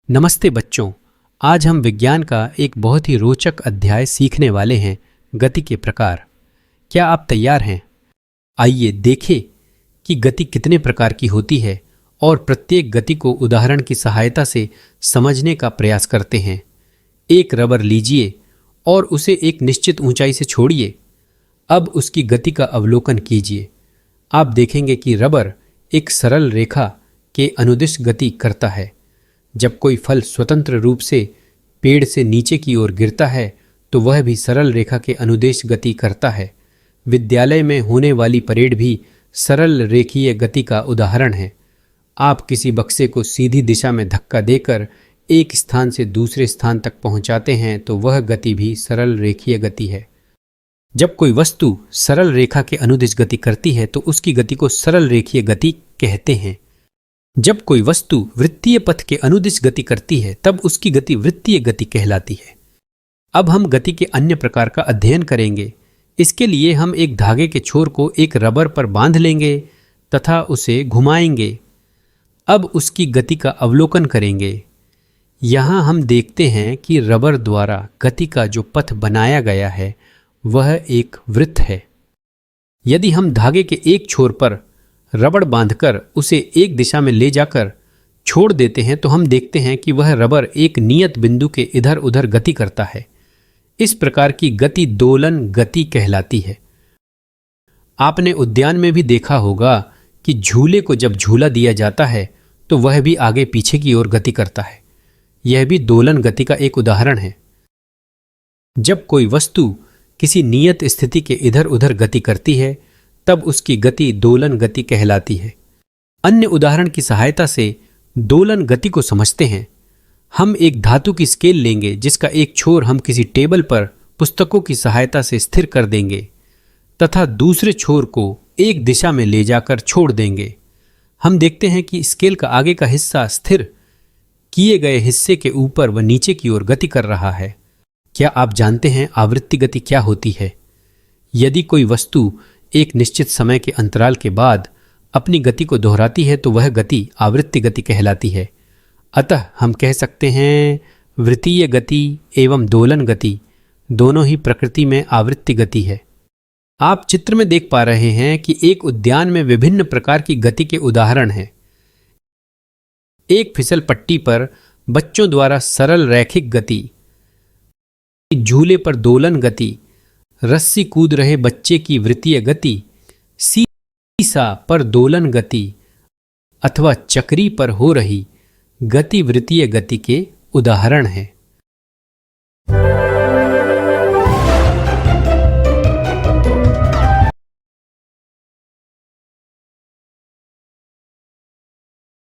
नमस्ते बच्चों। आज हम विज्ञान का एक बहुत ही रोचक अध्याय सीखने वाले हैं, गति के प्रकार। क्या आप तैयार हैं? आइए देखें कि गति कितने प्रकार की होती है और प्रत्येक गति को उदाहरण की सहायता से समझने का प्रयास करते हैं। एक रबर लीजिए और उसे एक निश्चित ऊंचाई से छोड़िए। अब उसकी गति का अवलोकन कीजिए। आप देखेंगे कि रबर एक सरल रेखा के अनुदिश गति करता है। जब कोई फल स्वतंत्र रूप से पेड़ से नीचे की ओर गिरता है तो वह भी सरल रेखा के अनुदेश गति करता है। विद्यालय में होने वाली परेड भी सरल रेखीय गति का उदाहरण है। आप किसी बक्से को सीधी दिशा में धक्का देकर एक स्थान से दूसरे स्थान तक पहुंचाते हैं तो वह गति भी सरल रेखीय गति है। जब कोई वस्तु सरल रेखा के अनुदिश गति करती है तो उसकी गति को सरल रेखीय गति कहते हैं। जब कोई वस्तु वृत्तीय पथ के अनुदिश गति करती है तब उसकी गति वृत्तीय गति कहलाती है। अब हम गति के अन्य प्रकार का अध्ययन करेंगे। इसके लिए हम एक धागे के छोर को एक रबर पर बांध लेंगे तथा उसे घुमाएंगे। अब उसकी गति का अवलोकन करेंगे। यहाँ हम देखते हैं कि रबर द्वारा गति का जो पथ बनाया गया है वह एक वृत्त है। यदि हम धागे के एक छोर पर रबड़ बांधकर उसे एक दिशा में ले जाकर छोड़ देते हैं तो हम देखते हैं कि वह रबर एक नियत बिंदु के इधर उधर गति करता है। इस प्रकार की गति दोलन गति कहलाती है। आपने उद्यान में भी देखा होगा कि झूले को जब झूला दिया जाता है तो वह भी आगे पीछे की ओर गति करता है। यह भी दोलन गति का एक उदाहरण है। जब कोई वस्तु किसी नियत स्थिति के इधर उधर गति करती है तब उसकी गति दोलन गति कहलाती है। अन्य उदाहरण की सहायता से दोलन गति को समझते हैं। हम एक धातु की स्केल लेंगे जिसका एक छोर हम किसी टेबल पर पुस्तकों की सहायता से स्थिर कर देंगे तथा दूसरे छोर को एक दिशा में ले जाकर छोड़ देंगे। हम देखते हैं कि स्केल का आगे का हिस्सा स्थिर किए गए हिस्से के ऊपर व नीचे की ओर गति कर रहा है। क्या आप जानते हैं आवृत्ति गति क्या होती है? यदि कोई वस्तु एक निश्चित समय के अंतराल के बाद अपनी गति को दोहराती है तो वह गति आवृत्ति गति कहलाती है। अतः हम कह सकते हैं वृत्तीय गति एवं दोलन गति दोनों ही प्रकृति में आवृत्ति गति है। आप चित्र में देख पा रहे हैं कि एक उद्यान में विभिन्न प्रकार की गति के उदाहरण हैं। एक फिसल पट्टी पर बच्चों द्वारा सरल रैखिक गति, झूले पर दोलन गति, रस्सी कूद रहे बच्चे की वृत्तीय गति, सीसा पर दोलन गति अथवा चक्री पर हो रही गति वृत्तीय गति के उदाहरण हैं।